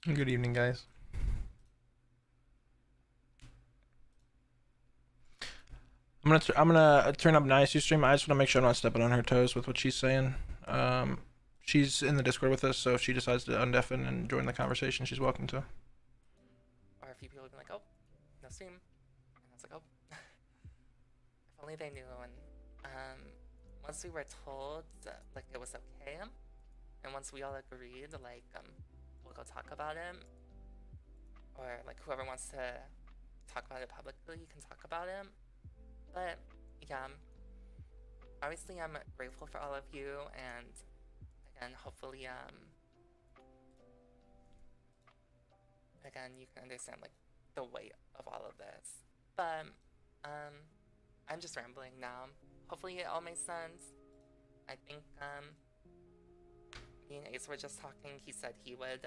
Good evening, guys. I'm gonna turn up Nice stream. I just want to make sure I'm not stepping on her toes with what she's saying. Um, she's in the Discord with us, so if she decides to undeafen and join the conversation, she's welcome to. Or a few people have been like, oh, no stream. And I was like, oh, if only they knew. And once we were told that, like, it was okay, and once we all agreed, like, we'll go talk about it, or like whoever wants to talk about it publicly can talk about it. But yeah, obviously I'm grateful for all of you, and again, hopefully again you can understand like the weight of all of this. But I'm just rambling now. Hopefully it all makes sense. I think me and Ace were just talking. He said he would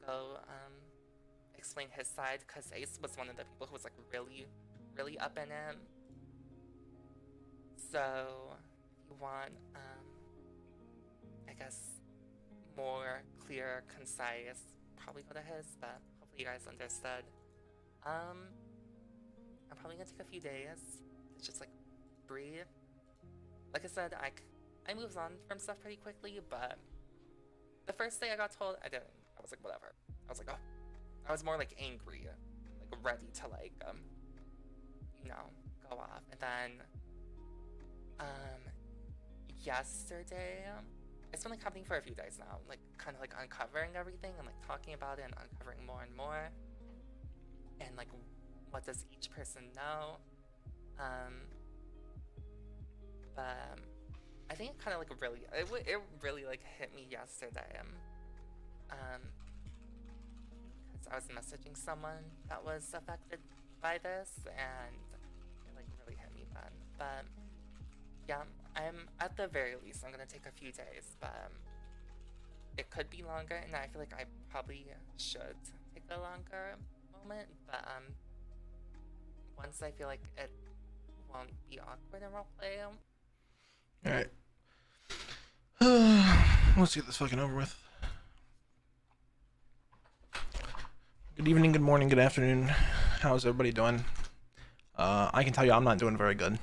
go explain his side, because Ace was one of the people who was like really up in it. So if you want I guess more clear, concise, probably go to his, but hopefully you guys understood. I'm probably gonna take a few days to just like breathe. Like I said, I moves on from stuff pretty quickly, but the first day I got told, I didn't. I was like, whatever. I was like, oh. I was more like angry, like ready to like you know, go off. And then yesterday, it's been like happening for a few days now, like kind of like uncovering everything and like talking about it and uncovering more and more, and like what does each person know. But I think it kind of like really it really like hit me yesterday, because I was messaging someone that was affected by this, and it like really hit me then. But yeah, I'm at the very least I'm gonna take a few days, but it could be longer, and I feel like I probably should take a longer moment. But once I feel like it won't be awkward in roleplay. All right. Let's get this fucking over with. Good evening, good morning, good afternoon. How's everybody doing? I can tell you I'm not doing very good.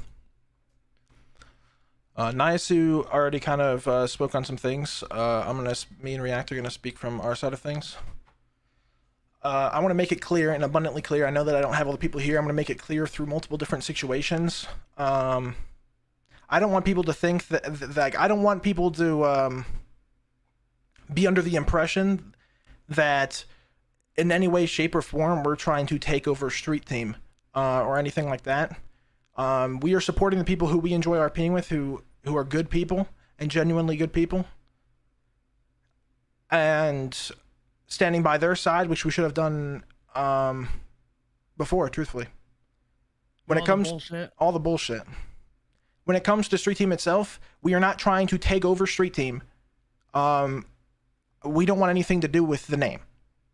Nyasu already kind of spoke on some things. Me and React are gonna speak from our side of things. I want to make it clear and abundantly clear. I know that I don't have all the people here. I'm gonna make it clear through multiple different situations. I don't want people to think that I don't want people to be under the impression that in any way, shape, or form we're trying to take over Street Team or anything like that. We are supporting the people who we enjoy RPing with, who are good people and genuinely good people, and standing by their side, which we should have done before, truthfully. When it comes to all the bullshit. When it comes to Street Team itself, we are not trying to take over Street Team. We don't want anything to do with the name.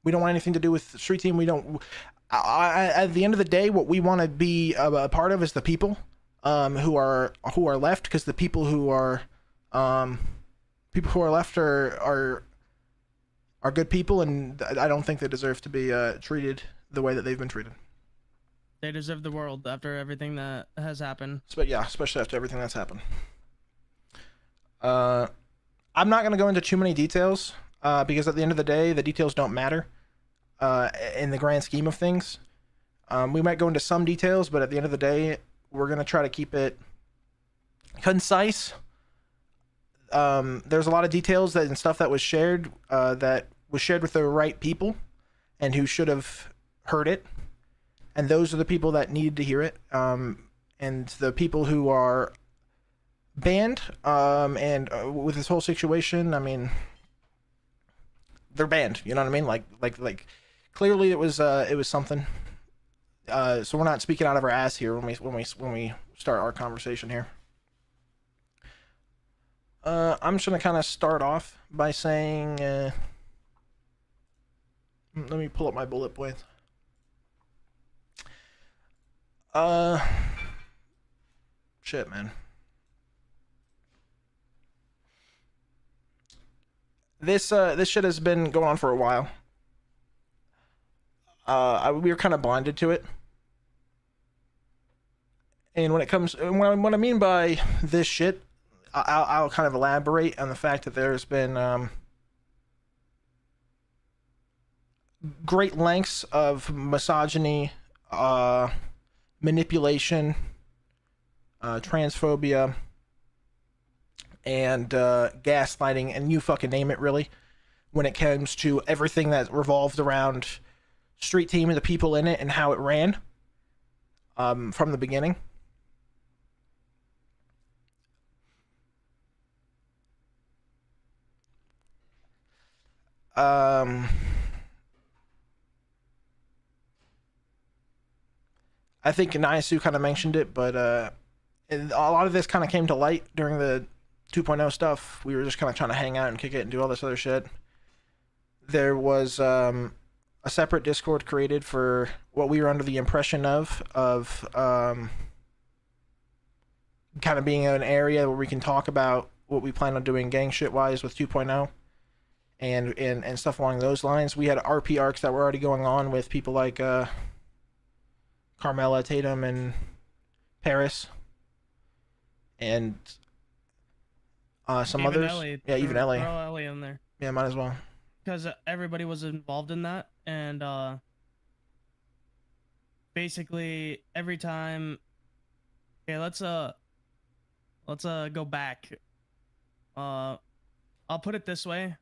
We don't want anything to do with Street Team. We don't. At the end of the day, what we want to be a part of is the people who are left, because the people who are left are good people, and I don't think they deserve to be treated the way that they've been treated. They deserve the world after everything that has happened. But yeah, especially after everything that's happened. I'm not going to go into too many details because at the end of the day, the details don't matter in the grand scheme of things. We might go into some details, but at the end of the day, we're going to try to keep it concise. There's a lot of details and stuff that was shared with the right people and who should have heard it. And those are the people that needed to hear it. And the people who are banned, and with this whole situation, I mean, they're banned. You know what I mean? Like, clearly it was something. So we're not speaking out of our ass here when we start our conversation here. I'm just gonna kind of start off by saying, let me pull up my bullet points. Shit, man. This shit has been going on for a while. we were kind of blinded to it. And when it comes, what I mean by this shit, I'll kind of elaborate on the fact that there's been great lengths of misogyny, manipulation, transphobia, and gaslighting, and you fucking name it, really, when it comes to everything that revolved around Street Team and the people in it and how it ran from the beginning. I think Niasu kind of mentioned it, but a lot of this kind of came to light during the 2.0 stuff. We were just kind of trying to hang out and kick it and do all this other shit. There was a separate Discord created for what we were under the impression of kind of being an area where we can talk about what we plan on doing gang shit wise with 2.0 and stuff along those lines. We had RP arcs that were already going on with people like Carmela, Tatum, and Paris, and some Even others. Ellie, Yeah, even Ellie. throw Ellie in there. Yeah, might as well. Because everybody was involved in that, and basically every time. Okay, let's go back. I'll put it this way.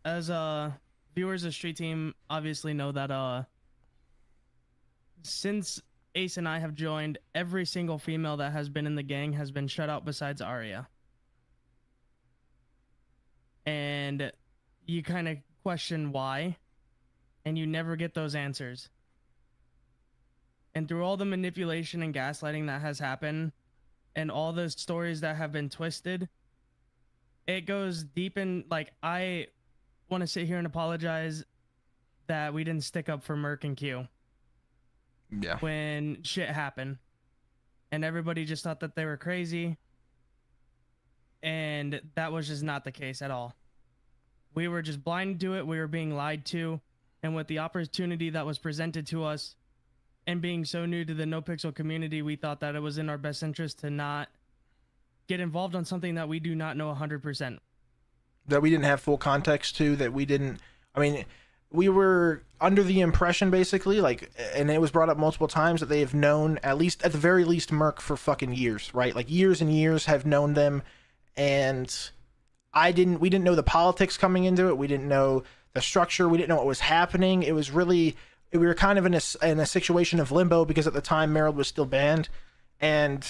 As viewers of Street Team obviously know that since Ace and I have joined, every single female that has been in the gang has been shut out besides Arya. And you kind of question why, and you never get those answers. And through all the manipulation and gaslighting that has happened, and all the stories that have been twisted, it goes deep in, like, I want to sit here and apologize that we didn't stick up for Merc and Q. Yeah. When shit happened. And everybody just thought that they were crazy. And that was just not the case at all. We were just blind to it. We were being lied to. And with the opportunity that was presented to us, and being so new to the Nopixel community, we thought that it was in our best interest to not get involved on something that we do not know 100%. That we didn't have full context to, that we didn't, I mean, we were under the impression, basically, like, and it was brought up multiple times, that they have known, at the very least, Merc for fucking years, right? Like, years and years have known them, and we didn't know the politics coming into it, we didn't know the structure, we didn't know what was happening. It was really, we were kind of in a situation of limbo, because at the time, Merrill was still banned, and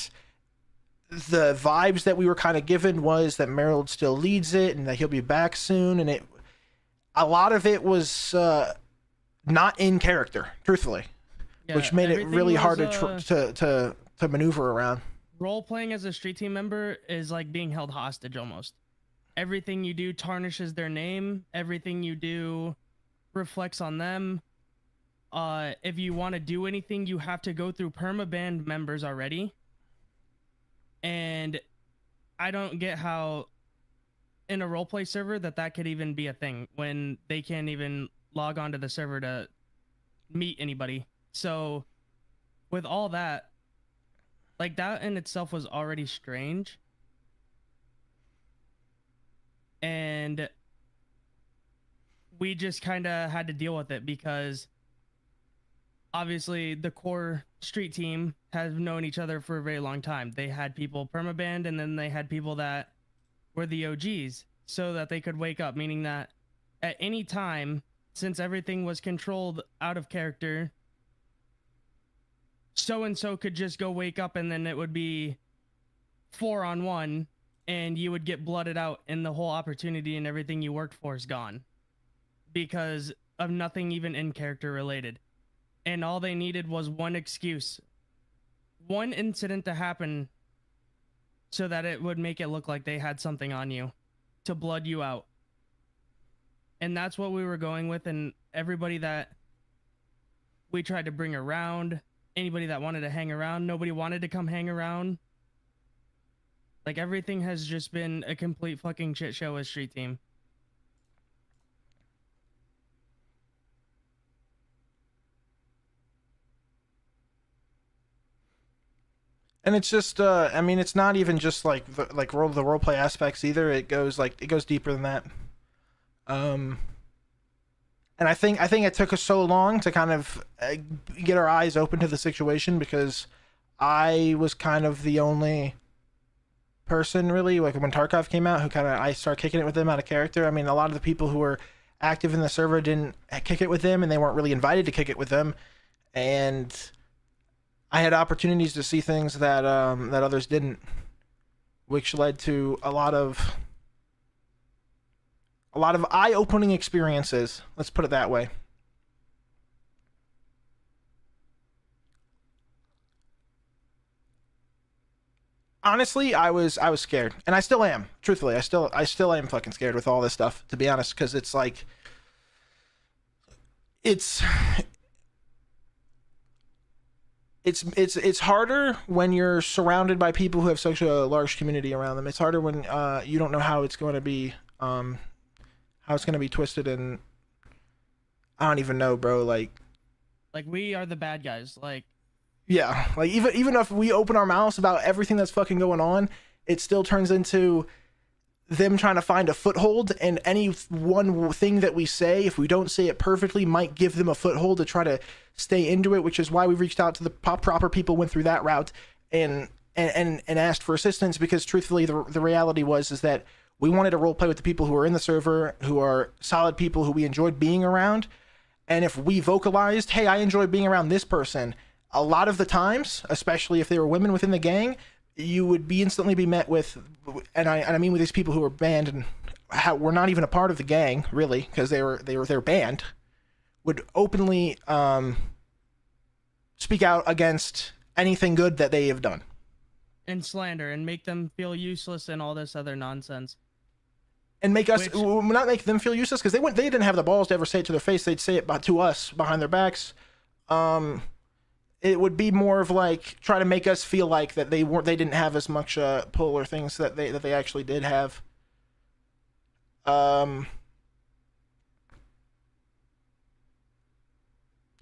the vibes that we were kind of given was that Merrill still leads it, and that he'll be back soon, and a lot of it was not in character, truthfully, yeah, which made it really hard to maneuver around. Role playing as a Street Team member is like being held hostage almost. Everything you do tarnishes their name. Everything you do reflects on them. If you want to do anything, you have to go through Perma band members already. And I don't get how in a roleplay server that could even be a thing when they can't even log onto the server to meet anybody. So with all that, like, that in itself was already strange. And we just kind of had to deal with it, because obviously the core Street Team has known each other for a very long time. They had people permabanned, and then they had people that were the OGs, so that they could wake up, meaning that at any time, since everything was controlled out of character, so-and-so could just go wake up, and then it would be 4-on-1, and you would get blooded out, and the whole opportunity and everything you worked for is gone because of nothing even in character related. And all they needed was one excuse, one incident to happen, so that it would make it look like they had something on you to blood you out. And that's what we were going with. And everybody that we tried to bring around, anybody that wanted to hang around, nobody wanted to come hang around. Like, everything has just been a complete fucking shit show with Street Team. And it's just I mean it's not even just like the role play aspects either. It goes deeper than that. Um and I think it took us so long to kind of get our eyes open to the situation because I was kind of the only person really like when Tarkov came out who kind of I started kicking it with them out of character. I mean, a lot of the people who were active in the server didn't kick it with them, and they weren't really invited to kick it with them. And I had opportunities to see things that that others didn't, which led to a lot of eye-opening experiences. Let's put it that way. Honestly, I was scared, and I still am. Truthfully, I still am fucking scared with all this stuff. To be honest, because it's like it's it's harder when you're surrounded by people who have such a large community around them. It's harder when you don't know how it's going to be how it's going to be twisted, and I don't even know, bro. Like we are the bad guys. Like, yeah, like even if we open our mouths about everything that's fucking going on, it still turns into them trying to find a foothold, and any one thing that we say, if we don't say it perfectly, might give them a foothold to try to stay into it, which is why we reached out to the proper people, went through that route, and asked for assistance, because truthfully the reality is that we wanted to role play with the people who are in the server, who are solid people who we enjoyed being around. And if we vocalized, hey, I enjoy being around this person, a lot of the times, especially if they were women within the gang, you would be instantly be met with, and I mean with these people who were banned and were not even a part of the gang really, because they were banned, would openly speak out against anything good that they have done, and slander and make them feel useless and all this other nonsense. and make us not make them feel useless, because they didn't have the balls to ever say it to their face. They'd say it to us behind their backs. It would be more of like try to make us feel like that they didn't have as much pull or things that they actually did have.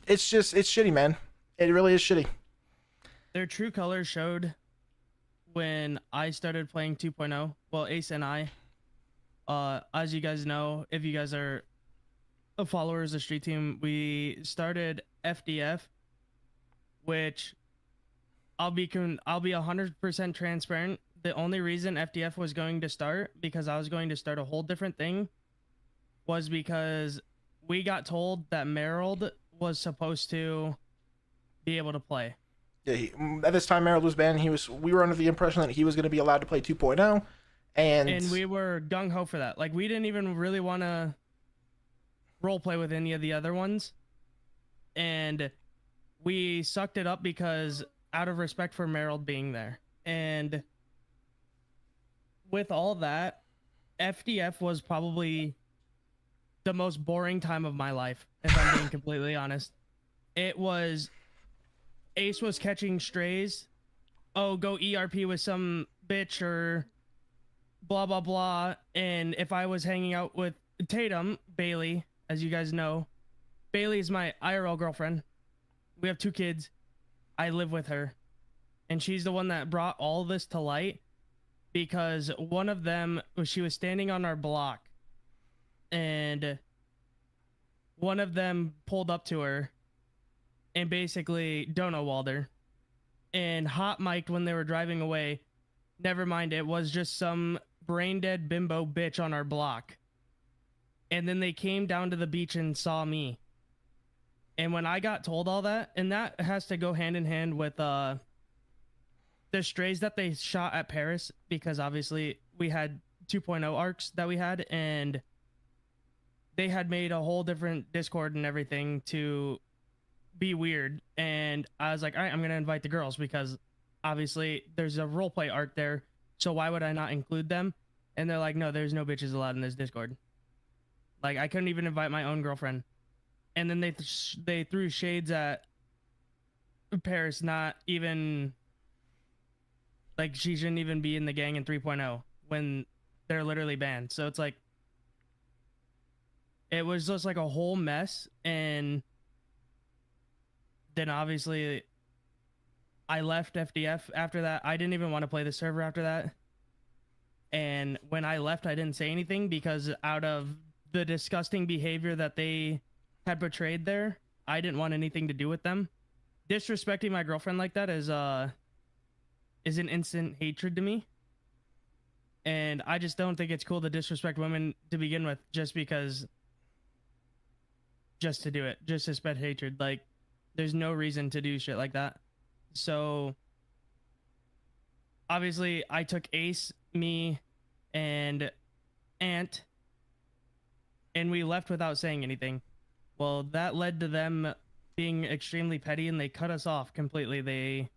It's shitty, man. It really is shitty. Their true colors showed when I started playing 2.0. Well, Ace and I, as you guys know, if you guys are followers of Street Team, we started FDF, which I'll be 100% transparent. The only reason FDF was going to start, because I was going to start a whole different thing, was because we got told that Merrill was supposed to be able to play. Yeah, at this time Merrill was banned. We were under the impression that he was going to be allowed to play 2.0, and we were gung ho for that. Like, we didn't even really want to role play with any of the other ones, and we sucked it up because out of respect for Merrill being there. And with all that, FDF was probably the most boring time of my life, if I'm being completely honest. It was, Ace was catching strays. Oh, go ERP with some bitch or blah, blah, blah. And if I was hanging out with Tatum, Bailey, as you guys know, Bailey is my IRL girlfriend. We have 2 kids. I live with her. And she's the one that brought all this to light, because one of them, she was standing on our block, and one of them pulled up to her and basically dono-walled her and hot mic'd when they were driving away. Never mind, it was just some brain dead bimbo bitch on our block. And then they came down to the beach and saw me. And when I got told all that, and that has to go hand in hand with the strays that they shot at Paris, because obviously we had 2.0 arcs that we had, and they had made a whole different Discord and everything to be weird. And I was like, all right, I'm going to invite the girls, because obviously there's a roleplay arc there, so why would I not include them? And they're like, no, there's no bitches allowed in this Discord. Like, I couldn't even invite my own girlfriend. And then they threw shades at Paris, not even, like, she shouldn't even be in the gang in 3.0 when they're literally banned. So it's like, it was just like a whole mess. And then obviously I left FDF after that. I didn't even want to play the server after that. And when I left, I didn't say anything because out of the disgusting behavior that they had portrayed there, I didn't want anything to do with them. Disrespecting my girlfriend like that is an instant hatred to me. And I just don't think it's cool to disrespect women to begin with just because, just to do it, just to spread hatred. Like, there's no reason to do shit like that. So, obviously, I took Ace, me, and Ant, and we left without saying anything. Well, that led to them being extremely petty, and they cut us off completely. They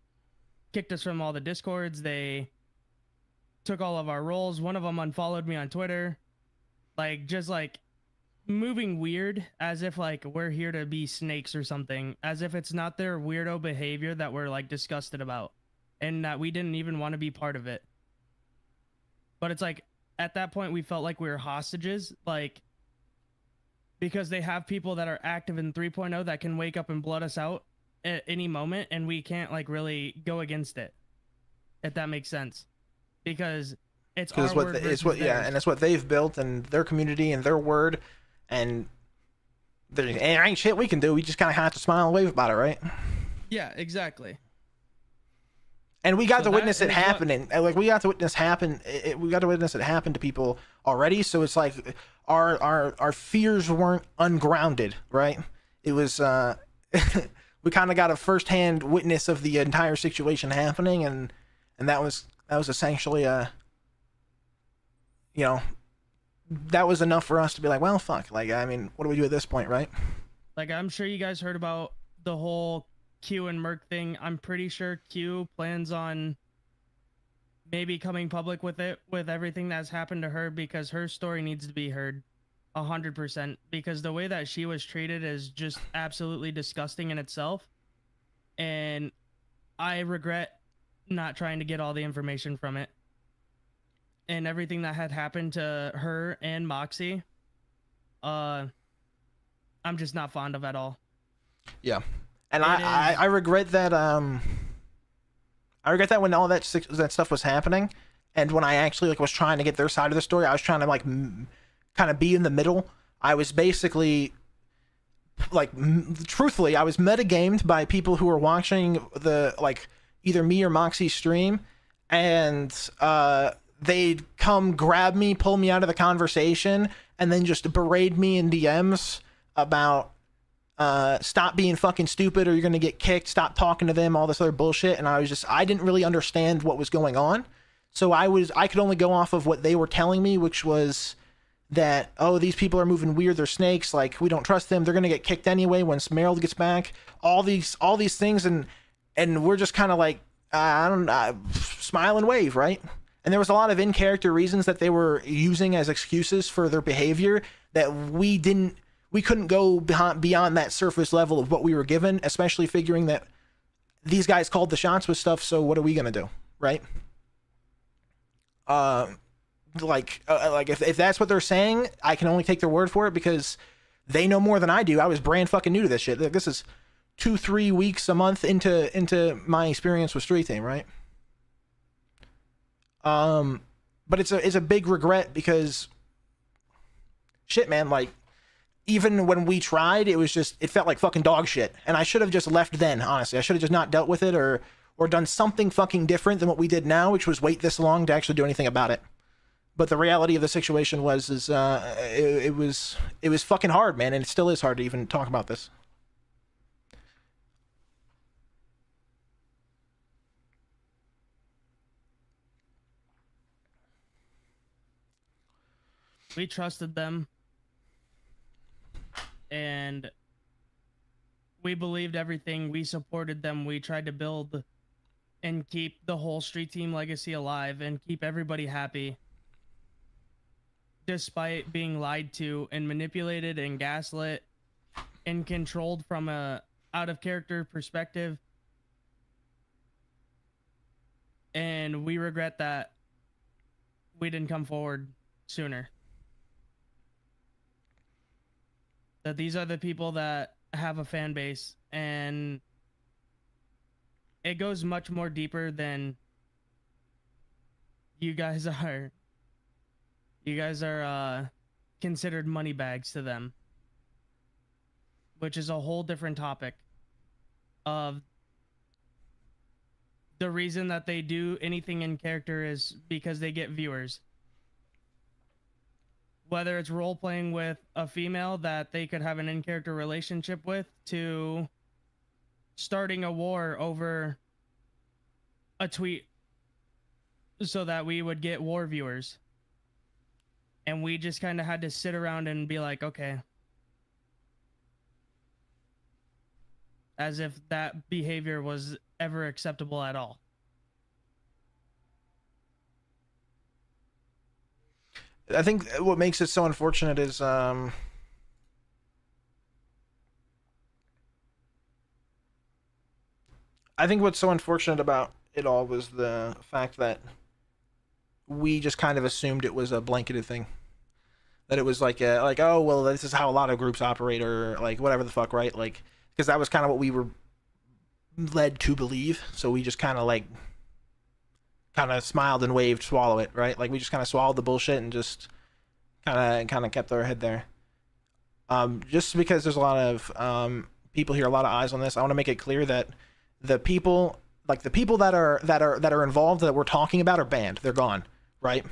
kicked us from all the Discords. They took all of our roles. One of them unfollowed me on Twitter. Like, just like moving weird as if like we're here to be snakes or something, as if it's not their weirdo behavior that we're like disgusted about and that we didn't even want to be part of it. But it's like at that point we felt like we were hostages, like, because they have people that are active in 3.0 that can wake up and blood us out at any moment, and we can't like really go against it, if that makes sense, because it's our word versus theirs. Yeah, and it's what they've built and their community and their word, and there ain't shit we can do. We just kind of have to smile and wave about it, right? Yeah, exactly. And we got to witness it happening. Like, we got to witness happen. We got to witness it happen to people already. So it's like our fears weren't ungrounded, right? It was we kind of got a firsthand witness of the entire situation happening, and that was essentially you know, that was enough for us to be like, well, fuck. Like, I mean, what do we do at this point, right? Like, I'm sure you guys heard about the whole Q and Merc thing. I'm pretty sure Q plans on maybe coming public with it, with everything that's happened to her, because her story needs to be heard 100%, because the way that she was treated is just absolutely disgusting in itself. And I regret not trying to get all the information from it. And everything that had happened to her and Moxie, I'm just not fond of at all. Yeah. And I regret that I regret that when all that stuff was happening, and when I actually like was trying to get their side of the story, I was trying to like kind of be in the middle. I was basically like truthfully, I was metagamed by people who were watching the like either me or Moxie's stream, and they'd come grab me, pull me out of the conversation, and then just berate me in DMs about stop being fucking stupid or you're gonna get kicked, stop talking to them, all this other bullshit. And I didn't really understand what was going on, so I could only go off of what they were telling me, which was that, oh, these people are moving weird, they're snakes, like we don't trust them, they're gonna get kicked anyway when Smerald gets back, all these things, and we're just kind of like smile and wave, right? And there was a lot of in-character reasons that they were using as excuses for their behavior that we couldn't go beyond that surface level of what we were given, especially figuring that these guys called the shots with stuff, so what are we gonna do, right? If that's what they're saying, I can only take their word for it because they know more than I do. I was brand fucking new to this shit. Like, this is 2-3 weeks a month into my experience with Street Team, right? But it's a big regret because shit, man, like even when we tried, it felt like fucking dog shit. And I should have just left then, honestly. I should have just not dealt with it or done something fucking different than what we did now, which was wait this long to actually do anything about it. But the reality of the situation it was fucking hard, man, and it still is hard to even talk about this. We trusted them, and we believed everything. We supported them. We tried to build and keep the whole Street Team legacy alive and keep everybody happy, despite being lied to and manipulated and gaslit and controlled from a out of character perspective. And we regret that we didn't come forward sooner. That these are the people that have a fan base, and it goes much more deeper than you guys are. You guys are considered money bags to them, which is a whole different topic of the reason that they do anything in character is because they get viewers. Whether it's role playing with a female that they could have an in-character relationship with, to starting a war over a tweet so that we would get war viewers. And we just kind of had to sit around and be like, okay. As if that behavior was ever acceptable at all. I think what makes it so unfortunate is I think what's so unfortunate about it all was the fact that we just kind of assumed it was a blanketed thing. That it was like oh well, this is how a lot of groups operate, or like whatever the fuck, right? Like, because that was kind of what we were led to believe. So we just kind of smiled and waved, swallow it, right? Like we just kind of swallowed the bullshit and just kind of kept our head there. Just because there's a lot of people here, a lot of eyes on this, I want to make it clear that the people that are involved that we're talking about are banned. They're gone, right?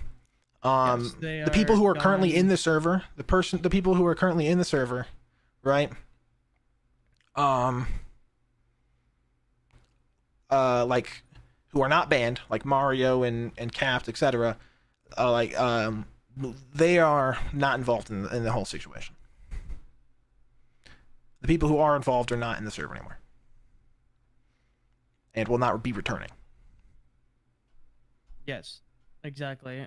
Yes, the people who are currently in the server, the people who are currently in the server, right? Like who are not banned, like Mario and Capt, etc. They are not involved in the whole situation. The people who are involved are not in the server anymore, and will not be returning. Yes, exactly.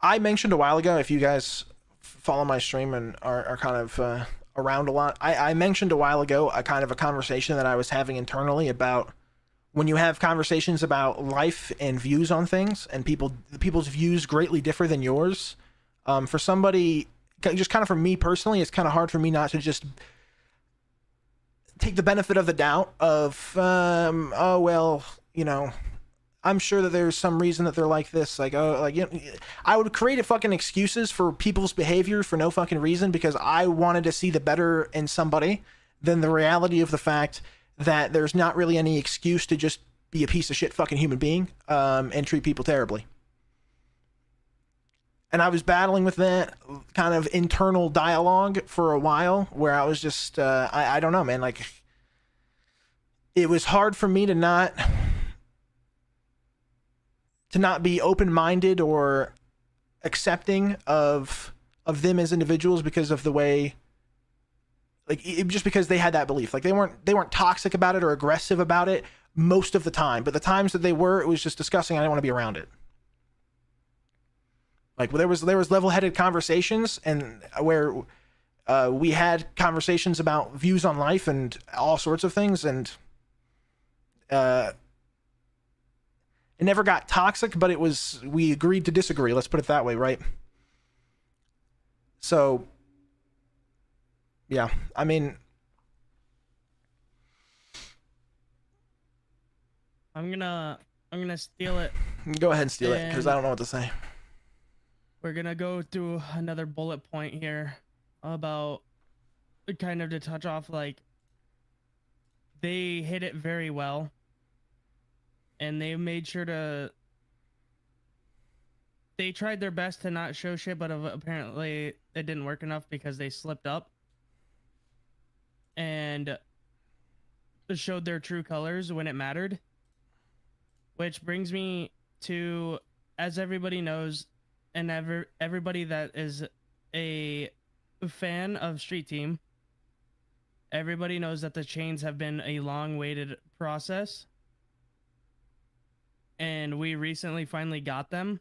I mentioned a while ago, if you guys follow my stream and are kind of around a lot, I mentioned a while ago a kind of a conversation that I was having internally about when you have conversations about life and views on things, and people's views greatly differ than yours. For somebody, just kind of for me personally, it's kind of hard for me not to just take the benefit of the doubt of, oh well, you know, I'm sure that there's some reason that they're like this. Like, oh, like, you know, I would create fucking excuses for people's behavior for no fucking reason because I wanted to see the better in somebody than the reality of the fact that there's not really any excuse to just be a piece of shit fucking human being and treat people terribly. And I was battling with that kind of internal dialogue for a while where I was just, I don't know, man. Like, it was hard for me to not be open-minded or accepting of them as individuals because of the way, like, just because they had that belief. Like, they weren't toxic about it or aggressive about it most of the time, but the times that they were, it was just disgusting. I didn't want to be around it. Like, there was level-headed conversations and where we had conversations about views on life and all sorts of things, and it never got toxic, but we agreed to disagree. Let's put it that way, right? So, yeah, I mean, I'm gonna steal it. Go ahead and steal it, because I don't know what to say. We're gonna go through another bullet point here about kind of to touch off, like, they hit it very well. And they made sure to... They tried their best to not show shit, but apparently it didn't work enough because they slipped up. And showed their true colors when it mattered. Which brings me to, as everybody knows, and everybody that is a fan of Street Team, everybody knows that the chains have been a long-awaited process. And we recently finally got them.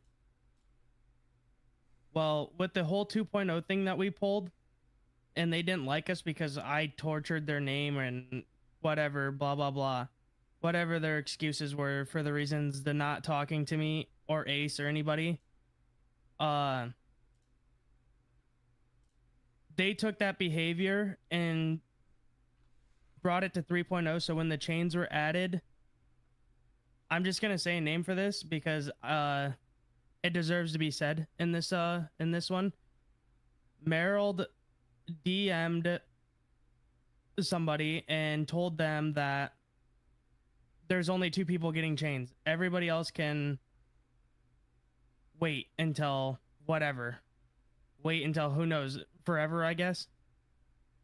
Well, with the whole 2.0 thing that we pulled, and they didn't like us because I tortured their name and whatever, blah, blah, blah. Whatever their excuses were for the reasons they're not talking to me or Ace or anybody. they took that behavior and brought it to 3.0. So when the chains were added, I'm just gonna say a name for this because it deserves to be said in this one. Merrill DM'd somebody and told them that there's only 2 people getting chains. Everybody else can wait until whatever. Wait until who knows, forever, I guess.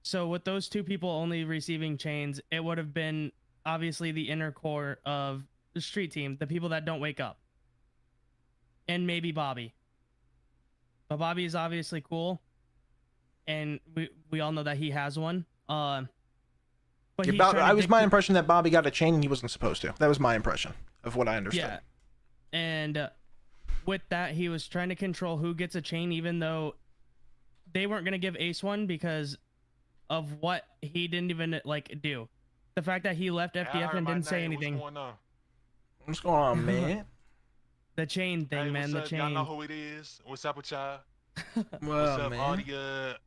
So with those 2 people only receiving chains, it would have been obviously the inner core of the street team, the people that don't wake up. And maybe Bobby. But Bobby is obviously cool. And we all know that he has one. But yeah, was my impression that Bobby got a chain and he wasn't supposed to. That was my impression of what I understood. Yeah. And with that, he was trying to control who gets a chain, even though they weren't going to give Ace one because of what he didn't even do. The fact that he left FDF and didn't say anything. What's going on, man? The chain thing, hey, man. The up? chain. Y'all know who it is. What's up with y'all? Well, what's up, man. all the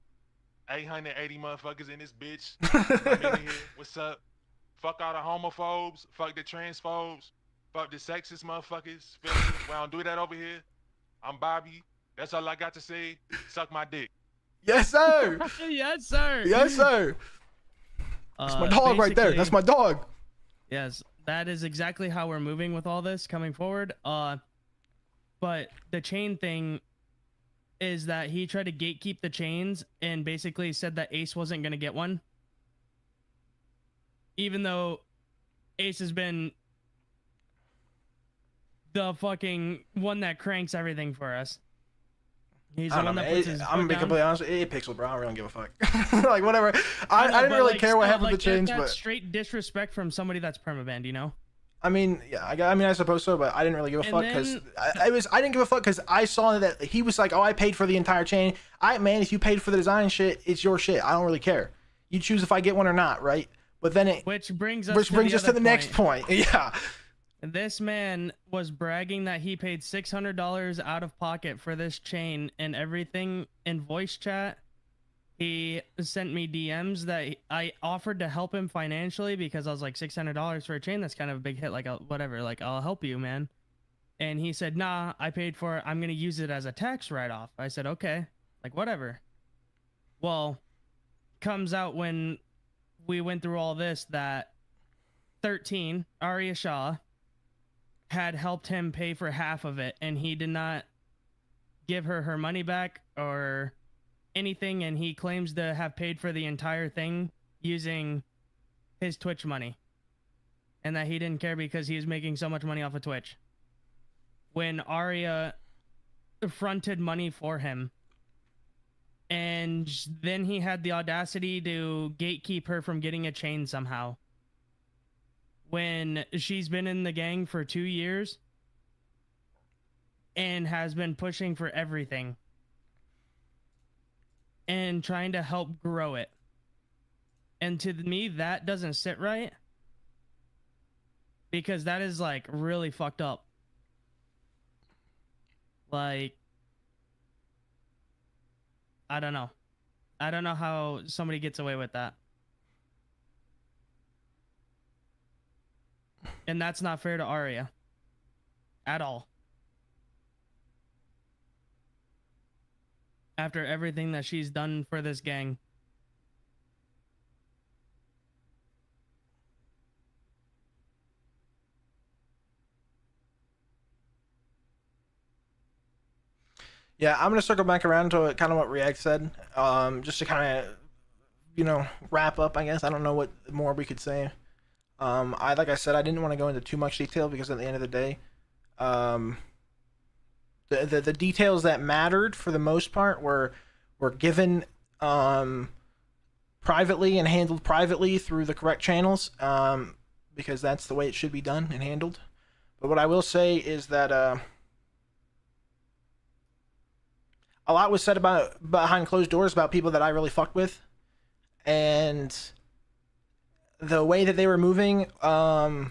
880 motherfuckers in this bitch? I'm in here. What's up? Fuck all the homophobes. Fuck the transphobes. Fuck the sexist motherfuckers. Feel me? We don't do that over here. I'm Bobby. That's all I got to say. Suck my dick. Yes, sir. Yes, sir. Yes, sir. That's my dog right there. That's my dog. Yes, that is exactly how we're moving with all this coming forward. But the chain thing is that he tried to gatekeep the chains and basically said that Ace wasn't going to get one. Even though Ace has been the fucking one that cranks everything for us. He's the one that puts his I'm foot gonna be down. completely honest. Pixel, bro. I really don't give a fuck. Like whatever. I didn't really care what happened with the chains, that's but straight disrespect from somebody that's permabanned, you know. I mean, yeah. I suppose so, but I didn't really give a fuck because I didn't give a fuck because I saw that he was like, oh, I paid for the entire chain. Man, if you paid for the design shit, it's your shit. I don't really care. You choose if I get one or not, right? But then which brings us to the next point. Yeah. This man was bragging that he paid $600 out of pocket for this chain and everything in voice chat. He sent me DMs that I offered to help him financially because I was like, $600 for a chain, that's kind of a big hit. Like, whatever, like, I'll help you, man. And he said, nah, I paid for it. I'm going to use it as a tax write-off. I said, okay, like, whatever. Well, comes out when we went through all this that 13, Arya Shah, had helped him pay for half of it, and he did not give her money back or anything, and he claims to have paid for the entire thing using his Twitch money, and that he didn't care because he was making so much money off of Twitch. When Arya fronted money for him, and then he had the audacity to gatekeep her from getting a chain somehow. When she's been in the gang for 2 years and has been pushing for everything and trying to help grow it. And to me, that doesn't sit right because that is like really fucked up. Like, I don't know. I don't know how somebody gets away with that. And that's not fair to Arya. At all. After everything that she's done for this gang. Yeah, I'm gonna circle back around to kind of what React said. Just to kind of, wrap up. I guess I don't know what more we could say. Like I said, I didn't want to go into too much detail because at the end of the day, the details that mattered for the most part were given privately and handled privately through the correct channels, because that's the way it should be done and handled. But what I will say is that a lot was said about behind closed doors about people that I really fucked with, and the way that they were moving, it was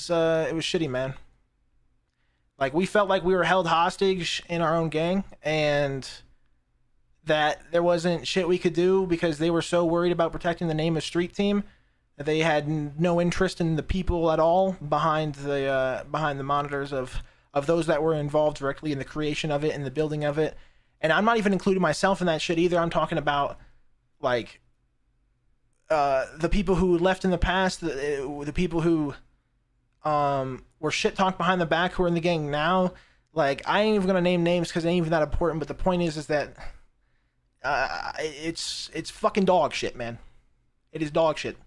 shitty, man. Like, we felt like we were held hostage in our own gang, and that there wasn't shit we could do because they were so worried about protecting the name of Street Team that they had no interest in the people at all behind the monitors of those that were involved directly in the creation of it and the building of it. And I'm not even including myself in that shit either. I'm talking about, like, the people who left in the past, the people who were shit talked behind the back who are in the gang now. Like, I ain't even gonna name names because it ain't even that important. But the point is that it's fucking dog shit, man. It is dog shit.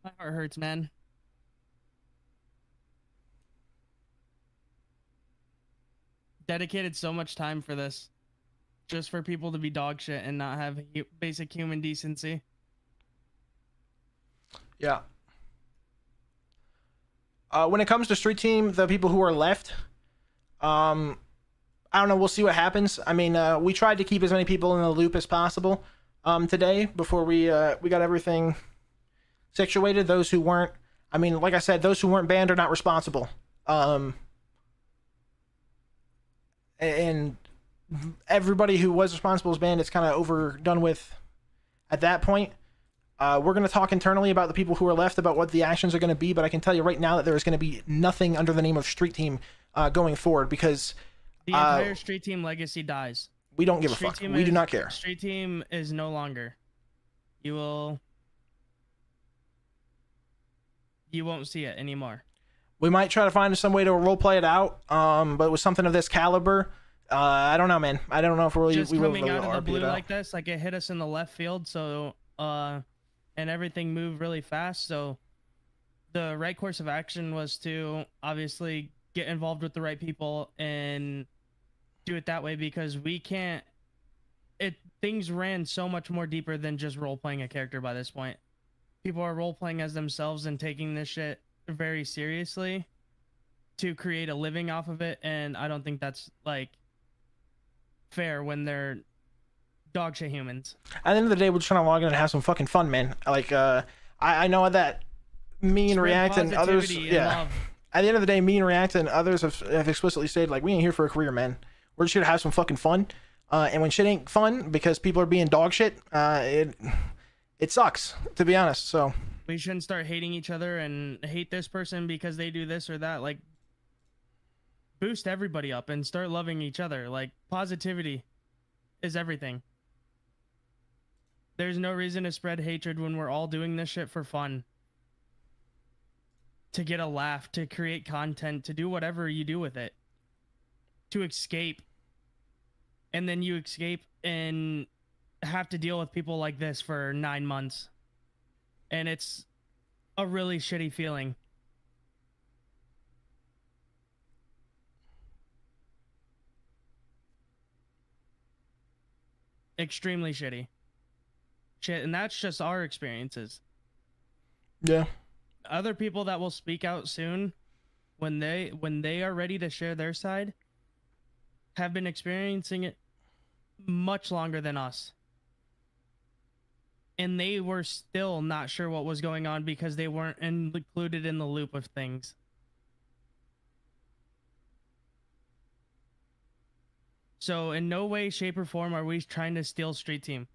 My heart hurts, man. Dedicated so much time for this, just for people to be dog shit and not have basic human decency. Yeah. When it comes to Street Team, the people who are left, I don't know. We'll see what happens. I mean, we tried to keep as many people in the loop as possible today before we got everything situated. Those who weren't, I mean, like I said, those who weren't banned are not responsible. And everybody who was responsible is banned. It's kind of overdone with at that point. We're going to talk internally about the people who are left, about what the actions are going to be, but I can tell you right now that there is going to be nothing under the name of Street Team going forward, because the entire Street Team legacy dies. We don't give a fuck. We do not care. Street Team is no longer. You won't see it anymore. We might try to find some way to roleplay it out, but with something of this caliber, I don't know, man. I don't know if we just will coming really out of the blue it out. like this, like it hit us in the left field, so and everything moved really fast. So the right course of action was to obviously get involved with the right people and do it that way, because we can't. Things ran so much more deeper than just role playing a character by this point. People are role playing as themselves and taking this shit very seriously to create a living off of it, and I don't think that's like fair when they're dog shit humans. At the end of the day, we're just trying to log in and have some fucking fun, man. Like, I know that me and Spread React and others, positivity and yeah. love. At the end of the day, me and React and others have explicitly stated, like, we ain't here for a career, man. We're just here to have some fucking fun. And when shit ain't fun because people are being dog shit, it sucks, to be honest. So We shouldn't start hating each other and hate this person because they do this or that. Like, boost everybody up and start loving each other. Like, positivity is everything. There's no reason to spread hatred when we're all doing this shit for fun. To get a laugh, to create content, to do whatever you do with it. To escape. And then you escape and have to deal with people like this for 9 months. And it's a really shitty feeling. Extremely shitty. Shit, and that's just our experiences. yeah. Other people that will speak out soon, when they are ready to share their side, have been experiencing it much longer than us. And they were still not sure what was going on because they weren't included in the loop of things. So in no way, shape, or form are we trying to steal Street Team.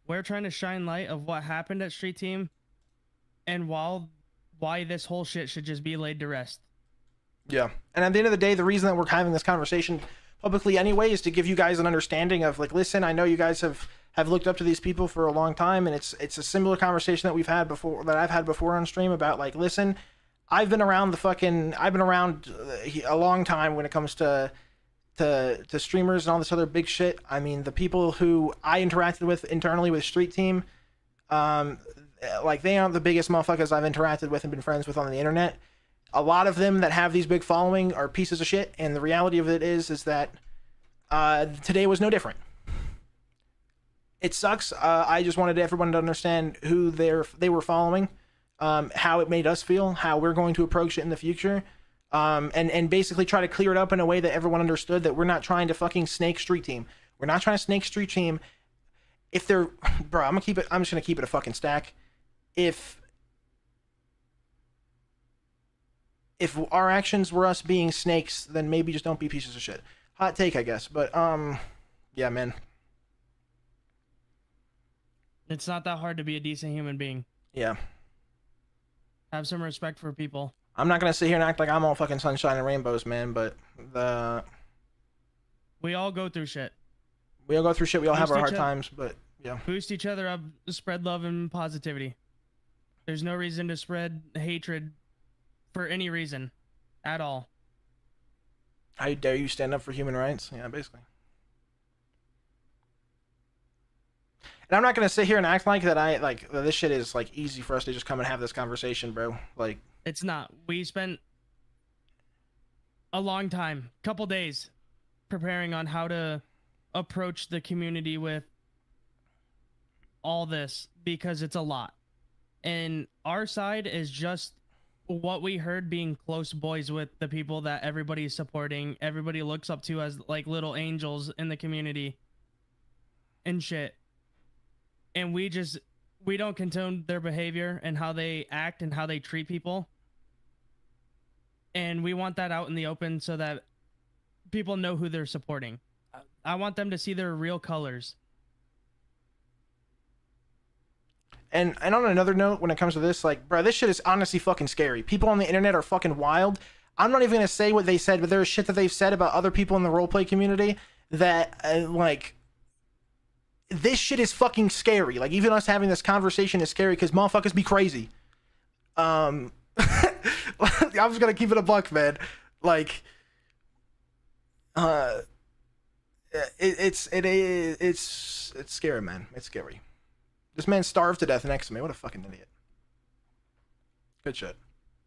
We're trying to shine light of what happened at Street Team and why this whole shit should just be laid to rest. Yeah. And at the end of the day, the reason that we're having this conversation publicly anyway is to give you guys an understanding of, like, listen, I know you guys have looked up to these people for a long time, and it's a similar conversation that we've had before, that I've had before on stream, about, like, listen, I've been around a long time when it comes to streamers and all this other big shit. I mean, the people who I interacted with internally with Street Team, like, they aren't the biggest motherfuckers I've interacted with and been friends with on the internet. A lot of them that have these big following are pieces of shit, and the reality of it is that today was no different. It sucks. I just wanted everyone to understand who they were following, how it made us feel, how we're going to approach it in the future, and basically try to clear it up in a way that everyone understood that we're not trying to fucking snake Street Team. We're not trying to snake Street Team. if they're, bro, I'm just gonna keep it a fucking stack. If our actions were us being snakes, then maybe just don't be pieces of shit. Hot take, I guess, but yeah, man. It's not that hard to be a decent human being. Yeah. Have some respect for people. I'm not gonna sit here and act like I'm all fucking sunshine and rainbows, man, but We all go through shit. we all go through shit, we all have Boost our each hard oth- times, but yeah. Boost each other up, spread love and positivity. There's no reason to spread hatred for any reason at all. How dare you stand up for human rights? Yeah, basically. And I'm not gonna sit here and act like that this shit is like easy for us to just come and have this conversation, bro. Like, It's not. We spent a long time, couple days, preparing on how to approach the community with all this because it's a lot. And our side is just what we heard being close boys with the people that everybody's supporting, everybody looks up to as like little angels in the community and shit. And we don't condone their behavior and how they act and how they treat people. And we want that out in the open so that people know who they're supporting. I want them to see their real colors. and on another note, when it comes to this, like, bro, this shit is honestly fucking scary. People on the internet are fucking wild. I'm not even gonna say what they said, but there's shit that they've said about other people in the roleplay community that, like, this shit is fucking scary. Like, even us having this conversation is scary because motherfuckers be crazy. I'm just gonna keep it a buck, man. Like, it's scary, man. It's scary. This man starved to death next to me. What a fucking idiot. Good shit.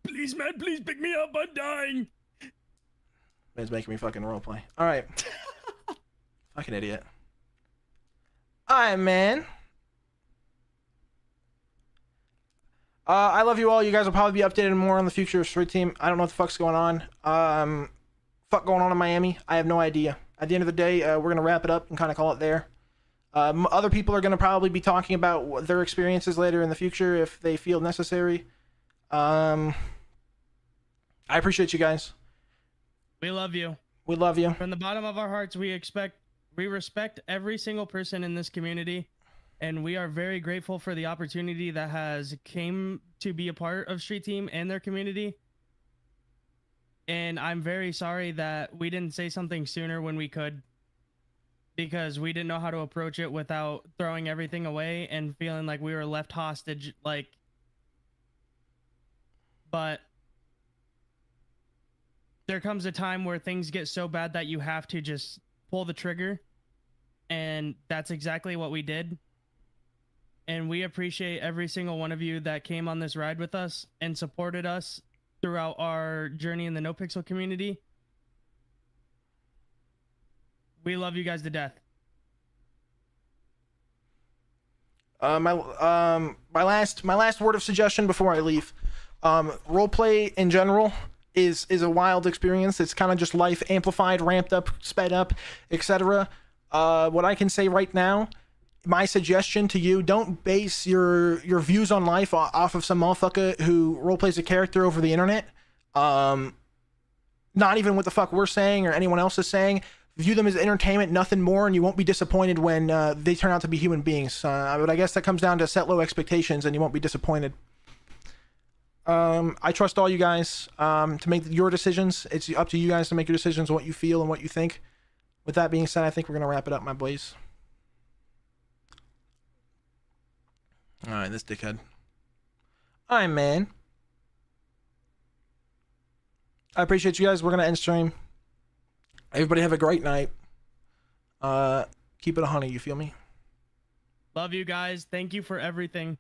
Please, man, please pick me up. I'm dying. Man's making me fucking roleplay. All right. Fucking idiot. All right, man. I love you all. You guys will probably be updated more on the future of Street Team. I don't know what the fuck's going on. Fuck going on in Miami. I have no idea. At the end of the day, we're going to wrap it up and kind of call it there. Other people are going to probably be talking about their experiences later in the future if they feel necessary. I appreciate you guys. We love you. We love you. From the bottom of our hearts, we respect every single person in this community, and we are very grateful for the opportunity that has came to be a part of Street Team and their community. And I'm very sorry that we didn't say something sooner when we could, because we didn't know how to approach it without throwing everything away and feeling like we were left hostage. But there comes a time where things get so bad that you have to just pull the trigger. And that's exactly what we did. And we appreciate every single one of you that came on this ride with us and supported us throughout our journey in the Nopixel community. We love you guys to death. My last word of suggestion before I leave. Roleplay in general is a wild experience. It's kind of just life amplified, ramped up, sped up, etc. What I can say right now, my suggestion to you, don't base your views on life off of some motherfucker who roleplays a character over the internet. Not even what the fuck we're saying or anyone else is saying. View them as entertainment, nothing more, and you won't be disappointed when they turn out to be human beings. But I guess that comes down to set low expectations and you won't be disappointed. I trust all you guys to make your decisions. It's up to you guys to make your decisions on what you feel and what you think. With that being said, I think we're going to wrap it up, my boys. Alright, this dickhead. Alright, man. I appreciate you guys. We're going to end stream. Everybody have a great night. Keep it 100, you feel me? Love you guys. Thank you for everything.